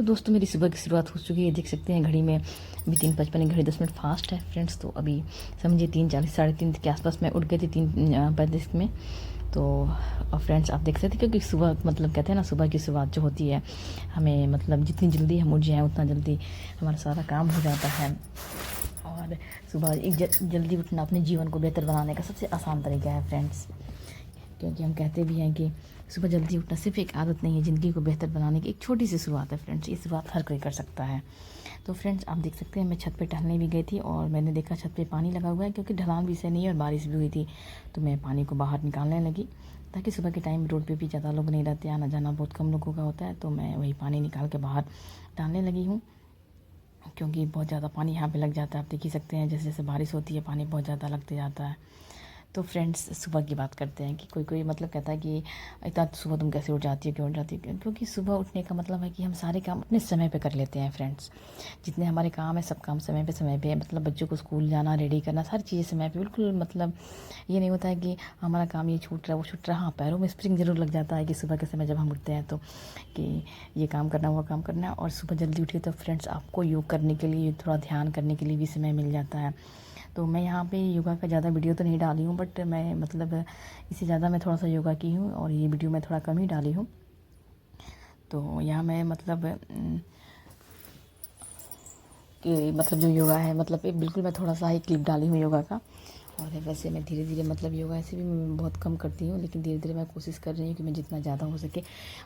दोस्तों मेरी सुबह की शुरुआत हो चुकी है। देख सकते हैं घड़ी में अभी 3:55, घड़ी 10 मिनट फास्ट है फ्रेंड्स। तो अभी समझिए 3:40 3:30 के आसपास मैं उठ गई थी 3:35 में। तो और फ्रेंड्स आप देख सकते हैं क्योंकि सुबह मतलब कहते हैं ना, सुबह की शुरुआत जो होती है हमें मतलब जितनी जल्दी हम उठ जाएँ उतना जल्दी हमारा सारा काम हो जाता है। और सुबह जल्दी उठना अपने जीवन को बेहतर बनाने का सबसे आसान तरीका है फ्रेंड्स। क्योंकि हम कहते भी हैं कि सुबह जल्दी उठना सिर्फ एक आदत नहीं है, ज़िंदगी को बेहतर बनाने की एक छोटी सी शुरुआत है फ्रेंड्स। ये शुरुआत हर कोई कर सकता है। तो फ्रेंड्स आप देख सकते हैं मैं छत पे टहलने भी गई थी और मैंने देखा छत पे पानी लगा हुआ है, क्योंकि ढलान भी सही नहीं है और बारिश भी हुई थी। तो मैं पानी को बाहर निकालने लगी ताकि सुबह के टाइम रोड पे भी ज़्यादा लोग नहीं रहते, आना जाना बहुत कम लोगों का होता है। तो मैं वही पानी निकाल के बाहर डालने लगी हूँ, क्योंकि बहुत ज़्यादा पानी यहाँ पे लग जाता है। आप देख ही सकते हैं जैसे जैसे बारिश होती है पानी बहुत ज़्यादा लगते जाता है। तो फ्रेंड्स सुबह की बात करते हैं कि कोई कोई मतलब कहता है कि इतना सुबह तुम कैसे उठ जाती हो, क्यों उठ जाती हो? क्योंकि सुबह उठने का मतलब है कि हम सारे काम अपने समय पे कर लेते हैं फ्रेंड्स। जितने हमारे काम है सब काम समय पे मतलब बच्चों को स्कूल जाना, रेडी करना, सारी चीज़ें समय पे बिल्कुल। मतलब ये नहीं होता है कि हमारा काम ये छूट रहा है वो छूट रहा है। हाँ, पैरों में स्प्रिंग ज़रूर लग जाता है कि सुबह के समय जब हम उठते हैं तो कि ये काम करना वो काम करना है। और सुबह जल्दी उठिए तो फ्रेंड्स आपको योग करने के लिए, थोड़ा ध्यान करने के लिए भी समय मिल जाता है। तो मैं यहाँ पे योगा का ज़्यादा वीडियो तो नहीं डाली हूँ, बट मैं मतलब इससे ज़्यादा मैं थोड़ा सा योगा की हूँ और ये वीडियो मैं थोड़ा कम ही डाली हूँ। तो यहाँ मैं मतलब कि मतलब जो योगा है मतलब बिल्कुल मैं थोड़ा सा ही क्लिप डाली हूँ योगा का। और वैसे मैं धीरे धीरे मतलब योगा ऐसे भी मैं बहुत कम करती हूँ, लेकिन धीरे धीरे मैं कोशिश कर रही हूँ कि मैं जितना ज़्यादा हो सके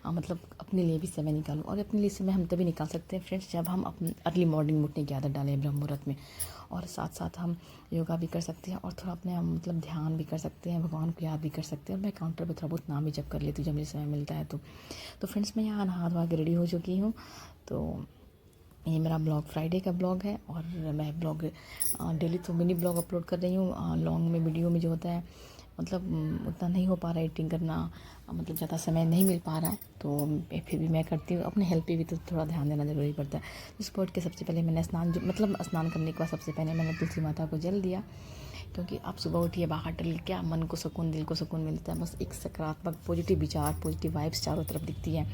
मतलब अपने लिए भी समय निकालूँ। और अपने लिए समय हम तभी निकाल सकते हैं फ्रेंड्स जब हम अपनी अर्ली मॉर्निंग उठने की आदत डालें ब्रह्म मुहूर्त में। और साथ साथ हम योगा भी कर सकते हैं और थोड़ा अपने मतलब ध्यान भी कर सकते हैं, भगवान को याद भी कर सकते हैं। और मैं काउंटर पर थोड़ा बहुत नाम भी जप कर लेती हूँ जब मुझे समय मिलता है। तो फ्रेंड्स मैं यहाँ नहा धोवा के रेडी हो चुकी हूँ। तो ये मेरा ब्लॉग फ्राइडे का ब्लॉग है और मैं ब्लॉग डेली तो मिनी ब्लॉग अपलोड कर रही हूँ। लॉन्ग में वीडियो में जो होता है मतलब उतना नहीं हो पा रहा है एडिटिंग करना, मतलब ज़्यादा समय नहीं मिल पा रहा है। तो फिर भी मैं करती हूँ। अपने हेल्थ पे भी तो थोड़ा ध्यान देना ज़रूरी पड़ता है। तो सुबह उठ के सबसे पहले मैंने स्नान करने के बाद सबसे पहले मैंने तुलसी माता को जल दिया, क्योंकि आप सुबह उठिए बाहर टहल, क्या मन को सुकून, दिल को सुकून मिलता है। बस एक सकारात्मक पॉजिटिव विचार, पॉजिटिव वाइब्स चारों तरफ दिखती हैं।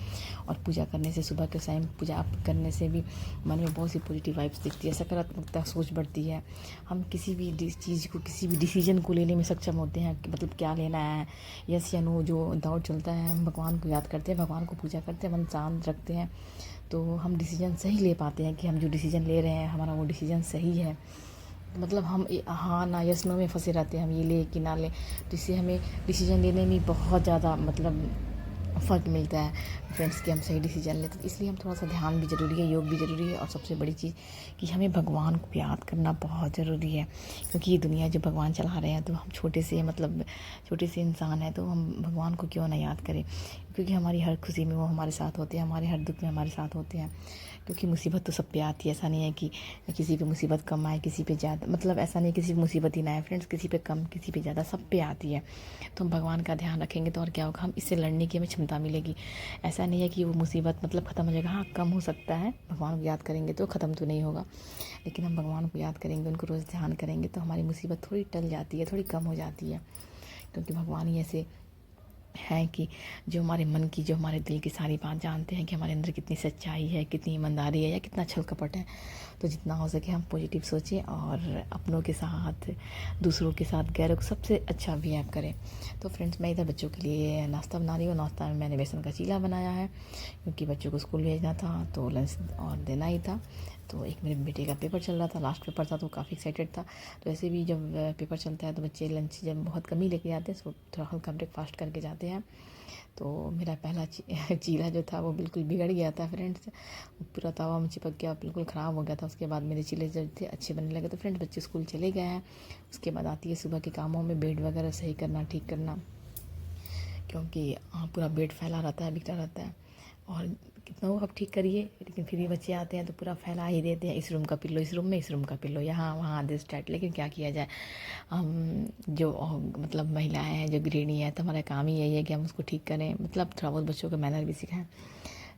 और पूजा करने से, सुबह के टाइम पूजा करने से भी मन में बहुत सी पॉजिटिव वाइब्स दिखती है, सकारात्मकता सोच बढ़ती है। हम किसी भी चीज़ को, किसी भी डिसीजन को लेने में सक्षम होते हैं कि मतलब क्या लेना है, यस या नो जो दौड़ चलता है। हम भगवान को याद करते हैं, भगवान को पूजा करते हैं, मन शांत रखते हैं, तो हम डिसीजन सही ले पाते हैं कि हम जो डिसीजन ले रहे हैं हमारा वो डिसीजन सही है। मतलब हम हाँ ना यस नो में फंसे रहते हैं, हम ये ले कि ना ले। तो इससे हमें डिसीजन लेने में बहुत ज़्यादा मतलब फ़र्क मिलता है फ्रेंड्स कि हम सही डिसीजन लेते हैं। इसलिए हम थोड़ा सा ध्यान भी ज़रूरी है, योग भी ज़रूरी है। और सबसे बड़ी चीज़ कि हमें भगवान को याद करना बहुत ज़रूरी है, क्योंकि ये दुनिया जो भगवान चला रहे हैं तो हम छोटे से मतलब छोटे से इंसान हैं, तो हम भगवान को क्यों ना याद करें। क्योंकि हमारी हर खुशी में वो हमारे साथ होते हैं, हमारे हर दुख में हमारे साथ होते हैं। क्योंकि मुसीबत तो सब पे आती है, ऐसा नहीं है कि किसी पे मुसीबत कम आए, किसी पे ज़्यादा, मतलब ऐसा नहीं किसी पे मुसीबत ही ना आए फ्रेंड्स, किसी पे कम किसी पे ज़्यादा, सब पे आती है। तो हम भगवान का ध्यान रखेंगे तो और क्या होगा, हम इससे लड़ने की हमें क्षमता मिलेगी। ऐसा नहीं है कि वो मुसीबत मतलब ख़त्म हो जाएगा, हाँ कम हो सकता है, भगवान को याद करेंगे तो ख़त्म तो नहीं होगा। लेकिन हम भगवान को याद करेंगे, उनको रोज़ ध्यान करेंगे तो हमारी मुसीबत थोड़ी टल जाती है, थोड़ी कम हो जाती है। क्योंकि भगवान ही ऐसे है कि जो हमारे मन की, जो हमारे दिल की सारी बात जानते हैं कि हमारे अंदर कितनी सच्चाई है, कितनी ईमानदारी है या कितना छल कपट है। तो जितना हो सके हम पॉजिटिव सोचें और अपनों के साथ, दूसरों के साथ, गैरों को सबसे अच्छा बिहेव करें। तो फ्रेंड्स मैं इधर बच्चों के लिए नाश्ता बना रही हूँ। नाश्ता में मैंने बेसन का चीला बनाया है, क्योंकि बच्चों को स्कूल भेजना था तो लंच और देना ही था। तो एक मेरे बेटे का पेपर चल रहा था, लास्ट पेपर था, तो काफ़ी एक्साइटेड था। तो ऐसे भी जब पेपर चलता है तो बच्चे लंच जब बहुत कम ही लेके जाते हैं, तो थोड़ा हल्का ब्रेकफास्ट करके जाते हैं। तो मेरा पहला चीला जो था वो बिल्कुल बिगड़ गया था फ्रेंड्स, पूरा तवा में चिपक गया, बिल्कुल ख़राब हो गया था। उसके बाद मेरे चीले जो थे अच्छे बनने लगे। तो फ्रेंड्स बच्चे स्कूल चले गए हैं। उसके बाद आती है सुबह के कामों में, बेड वगैरह सही करना, ठीक करना, क्योंकि पूरा बेड फैला रहता है, बिखरा रहता है। और कितना वो आप ठीक करिए, लेकिन फिर ये बच्चे आते हैं तो पूरा फैला ही देते हैं, इस रूम का पिल्लो इस रूम में, इस रूम का पिल्लो यहाँ वहाँ, दिस टाइट। लेकिन क्या किया जाए, हम जो मतलब महिलाएं हैं, जो गृहिणी है, तो हमारा काम ही यही है कि हम उसको ठीक करें, मतलब थोड़ा बहुत बच्चों को मैनर भी सिखाएं।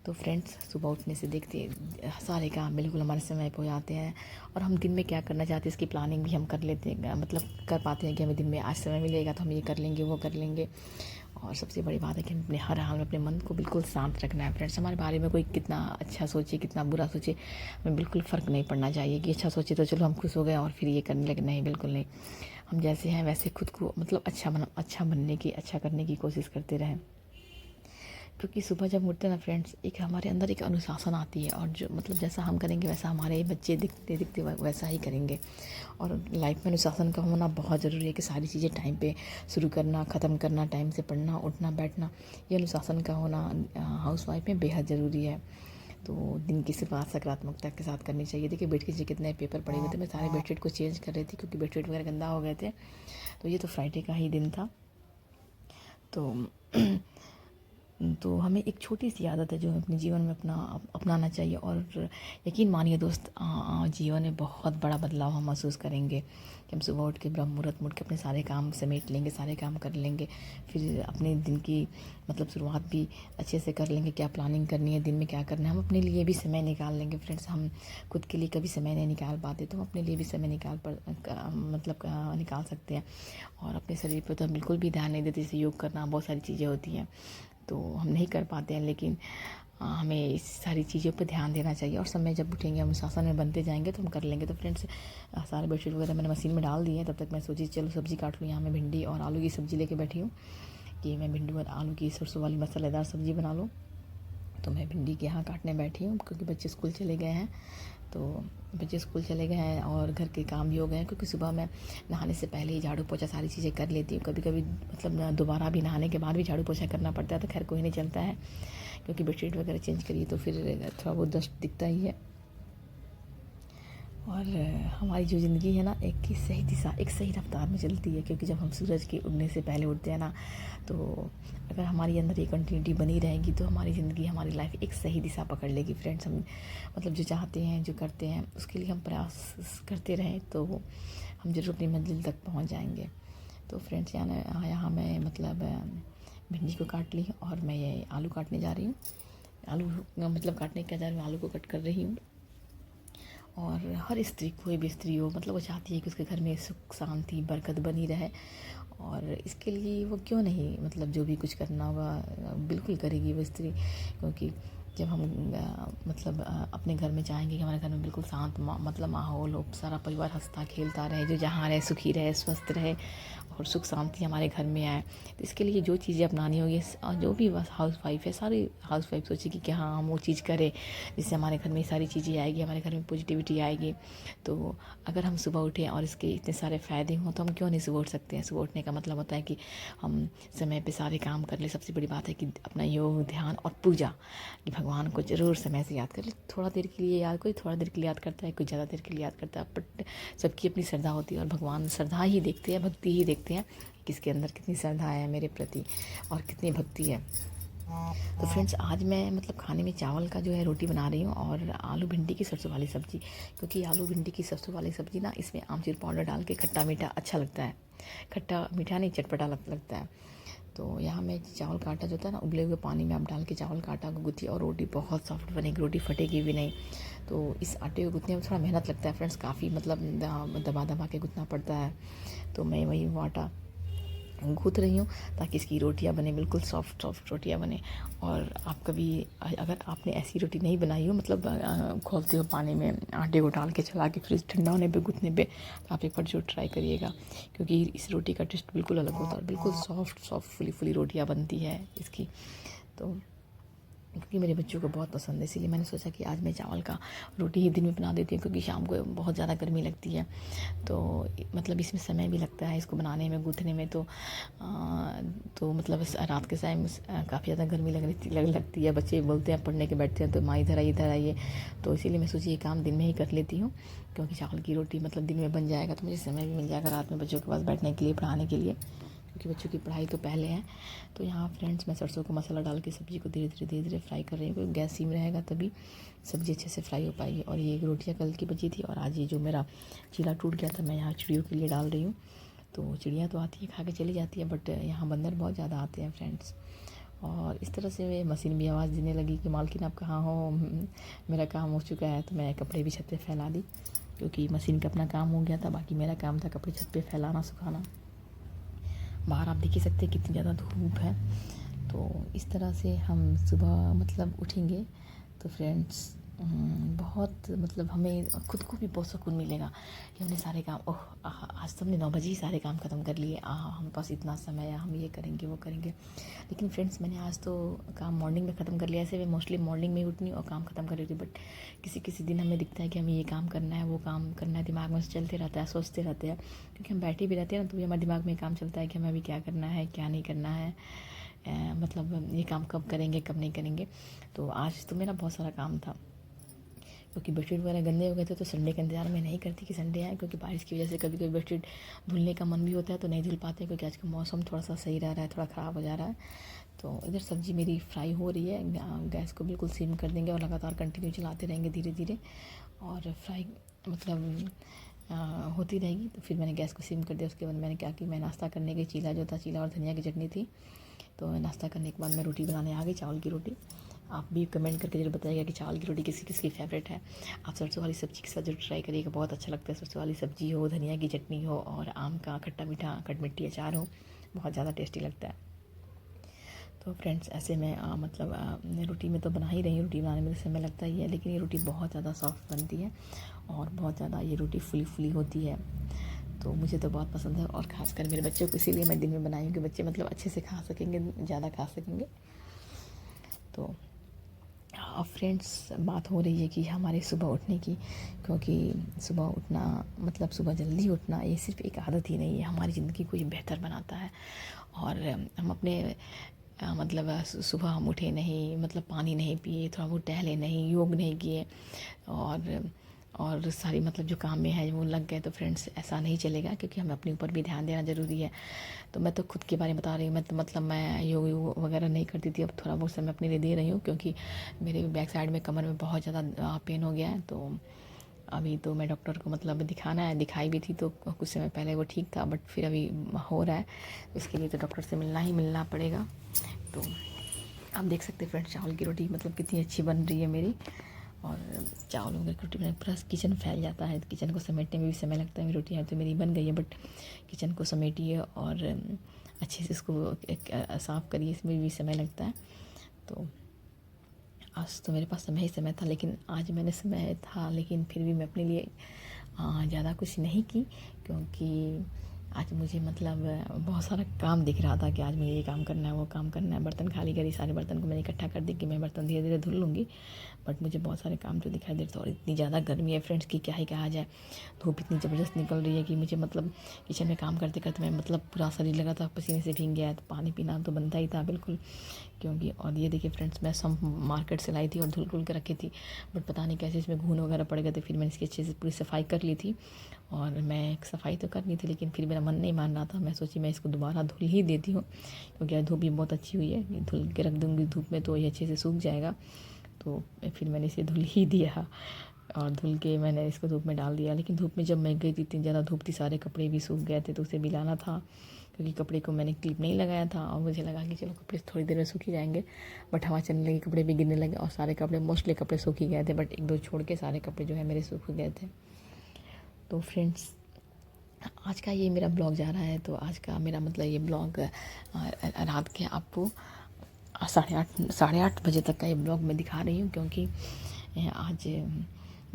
तो फ्रेंड्स सुबह उठने से देखते सारे काम बिल्कुल हमारे समय पे हो जाते हैं। और हम दिन में क्या करना चाहते हैं इसकी प्लानिंग भी हम कर लेते हैं, मतलब कर पाते हैं कि हमें दिन में आज समय मिलेगा तो हम ये कर लेंगे, वो कर लेंगे। और सबसे बड़ी बात है कि अपने हर हाल में अपने मन को बिल्कुल शांत रखना है फ्रेंड्स। हमारे बारे में कोई कितना अच्छा सोचे कितना बुरा सोचे, हमें बिल्कुल फ़र्क नहीं पड़ना चाहिए कि अच्छा सोचे तो चलो हम खुश हो गए और फिर ये करने लगे, नहीं बिल्कुल नहीं। हम जैसे हैं वैसे खुद को मतलब अच्छा बनने की, अच्छा करने की कोशिश करते रहें। क्योंकि सुबह जब उठते हैं ना फ्रेंड्स, एक हमारे अंदर एक अनुशासन आती है, और जो मतलब जैसा हम करेंगे वैसा हमारे बच्चे दिखते दिखते वैसा ही करेंगे। और लाइफ में अनुशासन का होना बहुत ज़रूरी है कि सारी चीज़ें टाइम पे शुरू करना, ख़त्म करना, टाइम से पढ़ना, उठना, बैठना, ये अनुशासन का होना हाउस वाइफ में बेहद ज़रूरी है। तो दिन की शुरुआत सकारात्मकता के साथ करनी चाहिए। देखिए बेड के नीचे कितने पेपर पड़े हुए थे, मैं सारे बेडशीट को चेंज कर रही थी क्योंकि बेडशीट वगैरह गंदा हो गए थे। तो ये तो फ्राइडे का ही दिन था। तो हमें एक छोटी सी आदत है जो हमें अपने जीवन में अपनाना चाहिए, और यकीन मानिए दोस्त, जीवन में बहुत बड़ा बदलाव हम महसूस करेंगे कि हम सुबह उठ के ब्रह्म मुहूर्त में उठ के अपने सारे काम समेट लेंगे, सारे काम कर लेंगे, फिर अपने दिन की मतलब शुरुआत भी अच्छे से कर लेंगे। क्या प्लानिंग करनी है, दिन में क्या करना है, हम अपने लिए भी समय निकाल लेंगे फ्रेंड्स। हम खुद के लिए कभी समय नहीं निकाल पाते, तो हम अपने लिए भी समय निकाल सकते हैं। और अपने शरीर पर तो हम बिल्कुल भी ध्यान नहीं देते, जैसे योग करना, बहुत सारी चीज़ें होती हैं तो हम नहीं कर पाते हैं, लेकिन हमें इस सारी चीज़ों पर ध्यान देना चाहिए। और समय जब उठेंगे, हम शासन में बनते जाएंगे तो हम कर लेंगे। तो फ्रेंड्स, सारे बेडशीट वगैरह मैंने मशीन में डाल दिए हैं। तब तक मैं सोची चलो सब्ज़ी काट लूँ। यहाँ मैं भिंडी और आलू की सब्ज़ी लेके बैठी हूँ कि मैं भिंडी और आलू की सरसों वाली मसालेदार सब्ज़ी बना लूँ। तो मैं भिंडी के यहाँ काटने बैठी हूँ क्योंकि बच्चे स्कूल चले गए हैं। तो बच्चे स्कूल चले गए हैं और घर के काम भी हो गए हैं, क्योंकि सुबह मैं नहाने से पहले ही झाड़ू पोछा सारी चीज़ें कर लेती हूँ। कभी कभी मतलब दोबारा भी नहाने के बाद भी झाड़ू पोछा करना पड़ता है, तो खैर कोई नहीं चलता है, क्योंकि बेडशीट वगैरह चेंज करिए तो फिर थोड़ा बहुत डस्ट दिखता ही है। और हमारी जो ज़िंदगी है ना, एक की सही दिशा, एक सही रफ्तार में चलती है, क्योंकि जब हम सूरज के उगने से पहले उठते हैं ना, तो अगर हमारी अंदर ये कंटिन्यूटी बनी रहेगी तो हमारी ज़िंदगी, हमारी लाइफ एक सही दिशा पकड़ लेगी फ्रेंड्स। हम मतलब जो चाहते हैं, जो करते हैं, उसके लिए हम प्रयास करते रहें तो हम जरूर अपनी मंजिल तक पहुँच जाएंगे। तो फ्रेंड्स, यहाँ मैं मतलब भिंडी को काट ली और मैं ये आलू काटने जा रही हूँ। आलू मतलब काटने का जा रही हूँ, आलू को कट कर रही हूँ। और हर स्त्री, कोई भी स्त्री हो, मतलब वो चाहती है कि उसके घर में सुख शांति बरकत बनी रहे, और इसके लिए वो क्यों नहीं मतलब जो भी कुछ करना होगा बिल्कुल करेगी वो स्त्री। क्योंकि जब हम मतलब अपने घर में चाहेंगे कि हमारे घर में बिल्कुल शांत मतलब माहौल हो, सारा परिवार हंसता खेलता रहे, जो जहाँ रहे सुखी रहे, स्वस्थ रहे, और सुख शांति हमारे घर में आए, तो इसके लिए जो चीज़ें अपनानी होगी, जो भी हाउस वाइफ है, सारी हाउस वाइफ सोचेगी कि हाँ हम वो चीज़ करें जिससे हमारे घर में सारी चीज़ें आएगी, हमारे घर में पॉजिटिविटी आएगी। तो अगर हम सुबह उठें और इसके इतने सारे फ़ायदे हों तो हम क्यों नहीं सुबह उठ सकते हैं। सुबह उठने का मतलब होता है कि हम समय पे सारे काम कर लें। सबसे बड़ी बात है कि अपना योग, ध्यान और पूजा, कि भगवान को ज़रूर समय से याद कर ले। थोड़ा देर के लिए याद, कोई थोड़ा देर के लिए याद करता है, कोई ज़्यादा देर के लिए याद करता है, बट सबकी अपनी श्रद्धा होती है, और भगवान श्रद्धा ही देखते हैं, भक्ति ही देखते हैं, किसके अंदर कितनी श्रद्धा है मेरे प्रति और कितनी भक्ति है। तो फ्रेंड्स, आज मैं मतलब खाने में चावल का जो है रोटी बना रही हूँ, और आलू भिंडी की सरसों वाली सब्ज़ी, क्योंकि आलू भिंडी की सरसों वाली सब्ज़ी ना, इसमें आमचूर पाउडर डाल के खट्टा मीठा अच्छा लगता है, खट्टा मीठा नहीं चटपटा लगता है। तो यहाँ मैं चावल का आटा जो होता है ना, उबले हुए पानी में आप डाल के चावल का आटा को गूँथिए, और रोटी बहुत सॉफ्ट बनेगी, रोटी फटेगी भी नहीं। तो इस आटे को गूँथने में थोड़ा मेहनत लगता है फ्रेंड्स, काफ़ी मतलब दबा दबा के गूँथना पड़ता है। तो मैं वही वो आटा गूँथ रही हूँ ताकि इसकी रोटियाँ बने, बिल्कुल सॉफ्ट रोटियाँ बने। और आप कभी अगर आपने ऐसी रोटी नहीं बनाई हो, मतलब खोलते हो पानी में आटे को डाल के चला के फिर ठंडा होने पे गूँथने पे, तो आप एक बार जरूर ट्राई करिएगा, क्योंकि इस रोटी का टेस्ट बिल्कुल अलग होता है, और बिल्कुल सॉफ्ट फुली रोटियाँ बनती है इसकी। तो क्योंकि मेरे बच्चों को बहुत पसंद है, इसीलिए मैंने सोचा कि आज मैं चावल का रोटी ही दिन में बना देती हूँ, क्योंकि शाम को बहुत ज़्यादा गर्मी लगती है, तो मतलब इसमें समय भी लगता है इसको बनाने में, गूँथने में। तो मतलब रात के टाइम काफ़ी ज़्यादा गर्मी लगती है, बच्चे बोलते हैं, पढ़ने के बैठते हैं तो माँ इधर आइए, तो इसीलिए मैं सोची ये काम दिन में ही कर लेती हूँ, क्योंकि चावल की रोटी मतलब दिन में बन जाएगा तो मुझे समय भी मिल जाएगा रात में बच्चों के पास बैठने के लिए, पढ़ाने के लिए, क्योंकि बच्चों की पढ़ाई तो पहले है। तो यहाँ फ्रेंड्स, मैं सरसों का मसाला डाल के सब्ज़ी को धीरे धीरे फ्राई कर रही हूँ, क्योंकि गैस सिम रहेगा तभी सब्ज़ी अच्छे से फ्राई हो पाएगी। और ये रोटियाँ कल की बची थी, और आज ये जो मेरा चीला टूट गया था, मैं यहाँ चिड़ियों के लिए डाल रही हूँ। तो चिड़ियाँ तो आती है, खा के चली जाती है, बट यहाँ बंदर बहुत ज़्यादा आते हैं फ्रेंड्स। और इस तरह से मशीन भी आवाज़ देने लगी कि मालकिन आप कहाँ हो, मेरा काम हो चुका है। तो मैं कपड़े भी छत पे फैला दी, क्योंकि मशीन का अपना काम हो गया था, बाकी मेरा काम था कपड़े छत पे फैलाना, सुखाना। बाहर आप देख ही सकते हैं कितनी ज़्यादा धूप है। तो इस तरह से हम सुबह मतलब उठेंगे तो फ्रेंड्स बहुत मतलब हमें खुद को भी बहुत सुकून मिलेगा कि हमने सारे काम आज तो हमने 9 बजे ही सारे काम ख़त्म कर लिए, हम पास इतना समय है, हम ये करेंगे वो करेंगे। लेकिन फ्रेंड्स मैंने आज तो काम मॉर्निंग में ख़त्म कर लिया। ऐसे मैं मोस्टली मॉर्निंग में ही उठनी और काम ख़त्म कर रही थी, बट किसी किसी दिन हमें दिखता है कि हमें ये काम करना है, वो काम करना है, दिमाग में चलते रहता है, सोचते रहते हैं, क्योंकि हम बैठे भी रहते हैं ना तो भी हमारे दिमाग में काम चलता है कि हमें अभी क्या करना है, क्या नहीं करना है, मतलब ये काम कब करेंगे, कब नहीं करेंगे। तो आज तो मेरा बहुत सारा काम था, क्योंकि बेडशीट वगैरह गंदे हो गए थे तो संडे का इंतज़ार मैं नहीं करती कि संडे आए, क्योंकि बारिश की वजह से कभी कभी बेडशीट धुलने का मन भी होता है तो नहीं धुल पाते, क्योंकि आज का मौसम थोड़ा सा सही रह रहा है, थोड़ा ख़राब हो जा रहा है। तो इधर सब्ज़ी मेरी फ्राई हो रही है, गैस को बिल्कुल सिम कर देंगे और लगातार कंटिन्यू चलाते रहेंगे धीरे धीरे, और फ्राई मतलब होती रहेगी। तो फिर मैंने गैस को सिम कर दिया। उसके बाद मैंने क्या कि मैं नाश्ता करने के चीला जो था, चीला और धनिया की चटनी थी, तो नाश्ता करने के बाद मैं रोटी बनाने आ गई, चावल की रोटी। आप भी कमेंट करके जरूर बताइएगा कि चावल की रोटी किसी किसकी फेवरेट है। आप सरसों वाली सब्ज़ी के साथ जरूर ट्राई करिएगा, बहुत अच्छा लगता है। सरसों वाली सब्ज़ी हो, धनिया की चटनी हो और आम का खट्टा मीठा खटमिट्ठी अचार हो, बहुत ज़्यादा टेस्टी लगता है। तो फ्रेंड्स ऐसे में रोटी में तो बना ही रही हूँ, रोटी बनाने में तो समय लगता ही है, लेकिन ये रोटी बहुत ज़्यादा सॉफ्ट बनती है और बहुत ज़्यादा ये रोटी फुली फुली होती है, तो मुझे तो बहुत पसंद है। और ख़ासकर मेरे बच्चों को इसीलिए मैं दिन में बनाई हूँ कि बच्चे मतलब अच्छे से खा सकेंगे, ज़्यादा खा सकेंगे। तो अब फ्रेंड्स बात हो रही है कि हमारे सुबह उठने की, क्योंकि सुबह उठना मतलब सुबह जल्दी उठना ये सिर्फ एक आदत ही नहीं है, हमारी ज़िंदगी को ये बेहतर बनाता है। और हम अपने सुबह हम उठे नहीं, मतलब पानी नहीं पिए, थोड़ा बहुत टहले नहीं, योग नहीं किए और सारी मतलब जो काम में है वो लग गए, तो फ्रेंड्स ऐसा नहीं चलेगा, क्योंकि हमें अपने ऊपर भी ध्यान देना ज़रूरी है। तो मैं तो खुद के बारे में बता रही हूँ, मैं योग वगैरह नहीं करती थी, अब थोड़ा बहुत समय अपने लिए दे रही हूँ, क्योंकि मेरे बैक साइड में कमर में बहुत ज़्यादा पेन हो गया है। तो अभी तो मैं डॉक्टर को मतलब दिखाना है, दिखाई भी थी तो कुछ समय पहले वो ठीक था, बट फिर अभी हो रहा है, उसके लिए तो डॉक्टर से मिलना पड़ेगा। तो आप देख सकते हैं फ्रेंड्स, चावल की रोटी मतलब कितनी अच्छी बन रही है मेरी, और चावल वगैरह की रोटी में पूरा किचन फैल जाता है, किचन को समेटने में भी समय लगता है। मेरी रोटी यहाँ तो मेरी बन गई है, बट किचन को समेटिए और अच्छे से इसको साफ़ करिए, इसमें भी समय लगता है। तो आज तो मेरे पास समय ही समय था, लेकिन आज मैंने समय था लेकिन फिर भी मैं अपने लिए ज़्यादा कुछ नहीं की, क्योंकि आज मुझे मतलब बहुत सारा काम दिख रहा था कि आज मुझे ये काम करना है, वो काम करना है। बर्तन खाली करी, सारे बर्तन को मैंने इकट्ठा कर दी कि मैं बर्तन धीरे धीरे धुल लूँगी, बट मुझे बहुत सारे काम जो दिखाई दे रहे थे। और इतनी ज़्यादा गर्मी है फ्रेंड्स की क्या ही कहा जाए, धूप इतनी ज़बरदस्त निकल रही है कि मुझे मतलब किचन में काम करते करते मैं मतलब पूरा शरीर लगा था पसीने से भीग गया है। तो पानी पीना तो बनता ही था बिल्कुल, क्योंकि और ये देखिए फ्रेंड्स, मैं सब मार्केट से लाई थी और धुल के रखी थी, बट पता नहीं कैसे इसमें घून वगैरह पड़ गए थे। फिर मैंने इसकी अच्छे से पूरी सफाई कर ली थी, और मैं सफाई तो करनी थी, लेकिन फिर मेरा मन नहीं मान रहा था। मैं सोची मैं इसको दोबारा धुल ही देती हूँ, क्योंकि धूप भी बहुत अच्छी हुई है, ये धुल के रख दूँगी धूप में तो ये अच्छे से सूख जाएगा। तो फिर मैंने इसे धुल ही दिया, और धुल के मैंने इसको धूप में डाल दिया। लेकिन धूप में जब मैं गई थी, इतनी ज़्यादा धूप थी, सारे कपड़े भी सूख गए थे, तो उसे भी लाना था, क्योंकि कपड़े को मैंने क्लिप नहीं लगाया था, और मुझे लगा कि चलो कपड़े थोड़ी देर में सूख ही जाएंगे, बट हवा चलने लगी, कपड़े भी गिरने लगे, और सारे कपड़े मोस्टली कपड़े सूख ही गए थे, बट एक दो छोड़ के सारे कपड़े जो है मेरे सूख गए थे। तो फ्रेंड्स आज का ये मेरा ब्लॉग जा रहा है, तो आज का मेरा मतलब ये ब्लॉग रात के आपको 8:30 बजे तक का ये ब्लॉग मैं दिखा रही हूँ, क्योंकि आज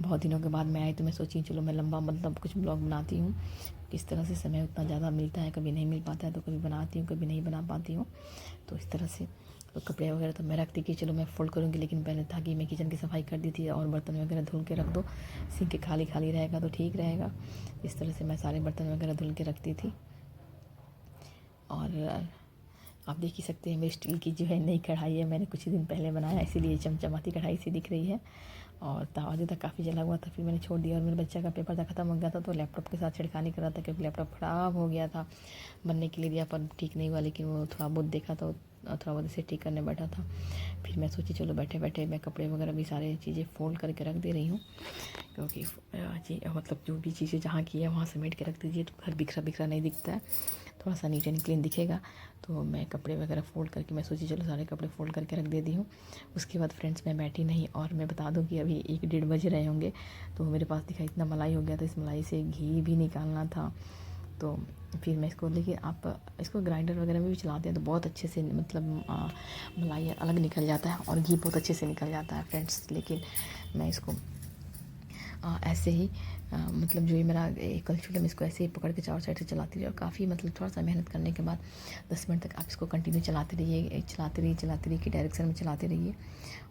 बहुत दिनों के बाद मैं आई, तो मैं सोची चलो मैं लंबा मतलब कुछ ब्लॉग बनाती हूँ। किस तरह से समय उतना ज़्यादा मिलता है, कभी नहीं मिल पाता है, तो कभी बनाती हूँ, कभी नहीं बना पाती हूँ। तो इस तरह से तो कपड़े वगैरह तो मैं रखती कि चलो मैं फ़ोल्ड करूँगी, लेकिन पहले था कि मैं किचन की सफाई कर दी थी, और बर्तन वगैरह धुल के रख दो, सिंक खाली खाली रहेगा तो ठीक रहेगा। इस तरह से मैं सारे बर्तन वगैरह धुल के रखती थी। और आप देख ही सकते हैं मेरी स्टील की जो है नई कढ़ाई है, मैंने कुछ ही दिन पहले बनाया, इसीलिए चमचमाती कढ़ाई सी दिख रही है। और तवा जो था काफ़ी जला हुआ था, फिर मैंने छोड़ दिया, और मेरे बच्चा का पेपर था ख़त्म हो गया था, तो लैपटॉप के साथ छिड़खानी कर रहा था, क्योंकि लैपटॉप ख़राब हो गया था, बनने के लिए दिया पर ठीक नहीं हुआ, लेकिन वो थोड़ा बहुत देखा तो थोड़ा बहुत इसे ठीक करने बैठा था। फिर मैं सोची चलो बैठे बैठे मैं कपड़े वगैरह भी सारे चीज़ें फ़ोल्ड करके रख दे रही हूँ, क्योंकि मतलब जो भी चीज़ें जहाँ की है वहाँ समेट के रख दीजिए, तो घर बिखरा बिखरा नहीं दिखता है, थोड़ा सा नीट एंड क्लीन दिखेगा। तो मैं कपड़े वगैरह फ़ोल्ड करके मैं सोची चलो सारे कपड़े फ़ोल्ड करके रख देती हूँ। उसके बाद फ्रेंड्स मैं बैठी नहीं, और मैं बता दूँ कि अभी 1-1:30 बज रहे होंगे, तो मेरे पास दिखा इतना मलाई हो गया था, इस मलाई से घी भी निकालना था, तो फिर मैं इसको, लेकिन आप इसको ग्राइंडर वगैरह में भी चलाते हैं तो बहुत अच्छे से मतलब मलाई अलग निकल जाता है और घी बहुत अच्छे से निकल जाता है फ्रेंड्स। लेकिन मैं इसको ऐसे ही मतलब जो ये मेरा कलछुल है, मैं इसको ऐसे ही पकड़ के चारों साइड से चलाती रही और काफ़ी मतलब थोड़ा सा मेहनत करने के बाद 10 मिनट तक आप इसको कंटिन्यू चलाते रहिए, चलाते रहिए कि डायरेक्शन में चलाते रहिए।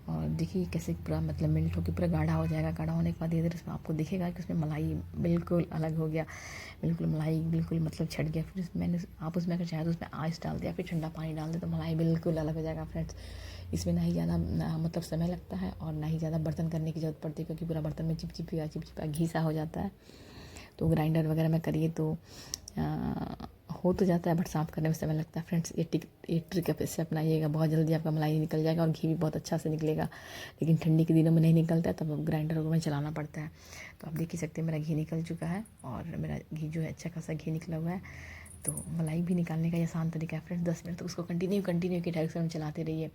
और देखिए कैसे पूरा मतलब मेल्ट होकर पूरा गाढ़ा हो जाएगा। गाढ़ा होने के बाद धीरे धीरे उसमें आपको दिखेगा कि उसमें मलाई बिल्कुल अलग हो गया, बिल्कुल मलाई बिल्कुल मतलब छट गया। फिर मैंने आप उसमें अगर चाहे तो उसमें आइस डाल दिया, फिर ठंडा पानी डाल दे तो मलाई बिल्कुल अलग हो जाएगा फ्रेंड्स। इसमें ना ही ज़्यादा मतलब समय लगता है और ना ही ज़्यादा बर्तन करने की ज़रूरत पड़ती है, क्योंकि पूरा बर्तन में चिपचिपा घी सा हो जाता है। तो ग्राइंडर वगैरह में करिए तो हो तो जाता है, बट साफ़ करने में समय लगता है फ्रेंड्स। ये ट्रिक आप इससे अपनाइएगा, बहुत जल्दी आपका मलाई निकल जाएगा और घी भी बहुत अच्छा से निकलेगा। लेकिन ठंडी के दिनों में नहीं निकलता है, तब ग्राइंडर को में चलाना पड़ता है। तो आप देख ही सकते हैं मेरा घी निकल चुका है और मेरा घी जो है अच्छा खासा घी निकला हुआ है। तो मलाई भी निकालने का ये आसान तरीका है फ्रेंड्स। 10 मिनट तक उसको कंटिन्यू की डायरेक्शन में चलाते रहिए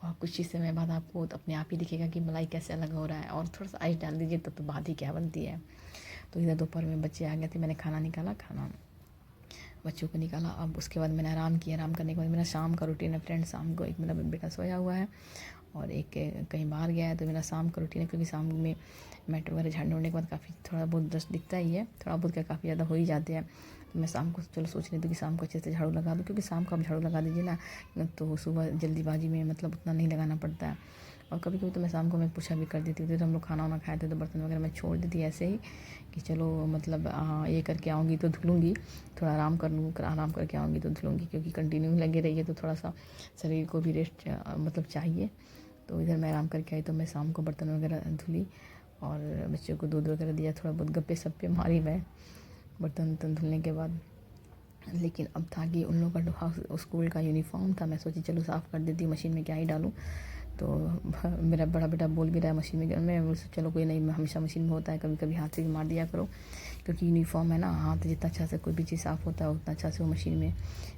और कुछ ही समय बाद आपको अपने आप ही दिखेगा कि मलाई कैसे अलग हो रहा है। और थोड़ा सा आइस डाल दीजिए, तब तो बात ही क्या बनती है। तो इधर दोपहर में बच्चे आ गए थे, मैंने खाना निकाला, खाना बच्चों को निकाला। अब उसके बाद मैंने आराम किया। आराम करने के बाद मेरा शाम का रूटीन है फ्रेंड्स। शाम को एक मेरा बेटा सोया हुआ है और एक कहीं बाहर गया है। तो मेरा शाम का रूटीन है, क्योंकि शाम में मैट वगैरह झाड़ने उड़ने के बाद काफ़ी थोड़ा बहुत डस्ट दिखता ही है, थोड़ा बहुत क्या काफ़ी ज़्यादा हो ही जाते हैं। तो मैं शाम को चलो सोच रही थी कि शाम को अच्छे से झाड़ू लगा दूँ, क्योंकि शाम को आप झाड़ू लगा दीजिए ना तो सुबह जल्दीबाजी में मतलब उतना नहीं लगाना पड़ता है। और कभी कभी तो मैं शाम को मैं पूछा भी कर देती हूँ। तो हम लोग खाना वाना खाए थे तो बर्तन वगैरह मैं छोड़ देती ऐसे ही कि चलो मतलब ये करके आऊँगी तो धुलूँगी, थोड़ा आराम कर लूँ, आराम करके आऊँगी तो धुलूँगी, क्योंकि कंटिन्यू लगे रहिए तो थोड़ा सा शरीर को भी रेस्ट मतलब चाहिए। तो इधर मैं आराम करके आई तो मैं शाम को बर्तन वगैरह धुली और बच्चों को दूध वगैरह दिया, थोड़ा बहुत गप्पे सप्पे मारी मैं बर्तन वर्तन धुलने के बाद। लेकिन अब था कि उन लोगों का स्कूल का यूनिफॉर्म था, मैं सोची चलो साफ़ कर देती हूँ, मशीन में क्या ही डालूँ। तो मेरा बड़ा बेटा बोल भी रहा है मशीन में, मैं चलो कोई नहीं, हमेशा मशीन में होता है, कभी कभी हाथ से भी मार दिया करो, क्योंकि यूनिफॉर्म है ना, हाथ जितना अच्छा से कोई भी चीज़ साफ़ होता है उतना अच्छा से वो मशीन में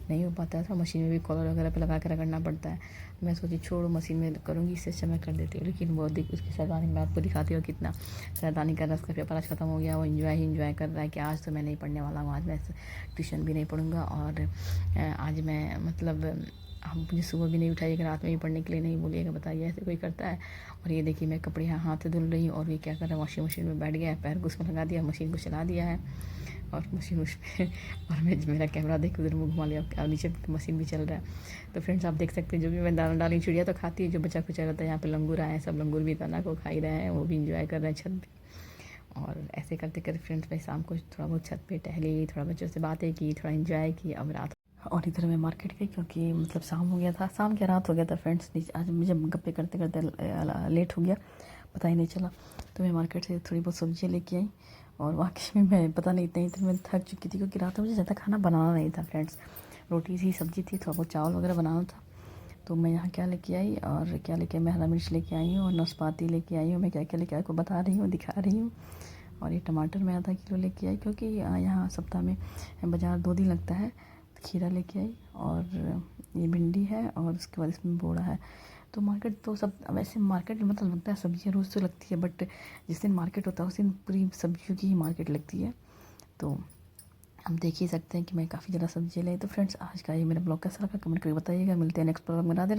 नहीं हो पाता है। तो मशीन में भी कॉलर वगैरह पे लगा के रगड़ना पड़ता है। मैं सोची छोड़ो मशीन में करूँगी, इससे अच्छा मैं कर देती हूँ। लेकिन वो उसकी शैतानी मैं आपको दिखाती हूँ कितना शैतानी कर रहा है। उसका पेपर आज ख़त्म हो गया, वो इंजॉय कर रहा है कि आज तो मैं नहीं पढ़ने वाला हूँ, आज मैं ट्यूशन भी नहीं पढ़ूँगा और आज मैं मतलब आप मुझे सुबह भी नहीं उठाइएगा, रात में भी पढ़ने के लिए नहीं बोलिएगा, बताइए ऐसे कोई करता है। और ये देखिए मैं कपड़े यहाँ हाथ से धुल रही हूँ और ये क्या कर रहा है, वॉशिंग मशीन में बैठ गया है, पैर को उसमें लगा दिया, मशीन को चला दिया है और मशीन उसमें और मैं मेरा कैमरा देख उधर मुँह घुमा लिया और नीचे मशीन भी चल रहा है। तो फ्रेंड्स आप देख सकते हैं जो भी मैं दाना डाली, चिड़िया तो खाती है, जो बचा कुचा रहता है। यहाँ पे लंगूर आए हैं, सब लंगूर भी दाना को खा ही रहे हैं, वो भी इंजॉय कर रहे हैं छत पे। और ऐसे करते करते फ्रेंड्स मैं शाम को थोड़ा बहुत छत पे टहली, थोड़ा बच्चों से बातें की, थोड़ा इंजॉय की। अब रात और इधर मैं मार्केट गई, क्योंकि मतलब शाम हो गया था, शाम क्या रात हो गया था फ्रेंड्स। आज मुझे गप्पे करते करते लेट हो गया, पता ही नहीं चला। तो मैं मार्केट से थोड़ी बहुत सब्जियाँ लेके आई और वाकई में मैं पता नहीं इतनी इतनी मैं थक चुकी थी, क्योंकि रात में मुझे ज़्यादा खाना बनाना नहीं था फ्रेंड्स। रोटी थी, सब्ज़ी थी, थोड़ा बहुत चावल वगैरह बनाना था। तो मैं यहाँ क्या लेके आई और क्या लेके मैं हरा मिर्च लेके आई हूँ और नाशपाती लेके आई हूँ। मैं क्या क्या लेके आई को बता रही हूँ, दिखा रही हूँ। और ये टमाटर मैं आधा किलो लेके आई, क्योंकि यहाँ सप्ताह में बाज़ार 2 दिन लगता है। खीरा लेके आई और ये भिंडी है और उसके बाद इसमें बोड़ा है। तो मार्केट तो सब वैसे मार्केट मतलब लगता है सब्जियाँ रोज़ तो लगती है, बट जिस दिन मार्केट होता है उस दिन पूरी सब्जियों की ही मार्केट लगती है। तो हम देख ही सकते हैं कि मैं काफ़ी ज़्यादा सब्जियाँ लाई। तो फ्रेंड्स आज का ये मेरा ब्लॉग कैसा लगा कमेंट करके बताइएगा। मिलते हैं नेक्स्ट ब्लॉग में। राधे राधे।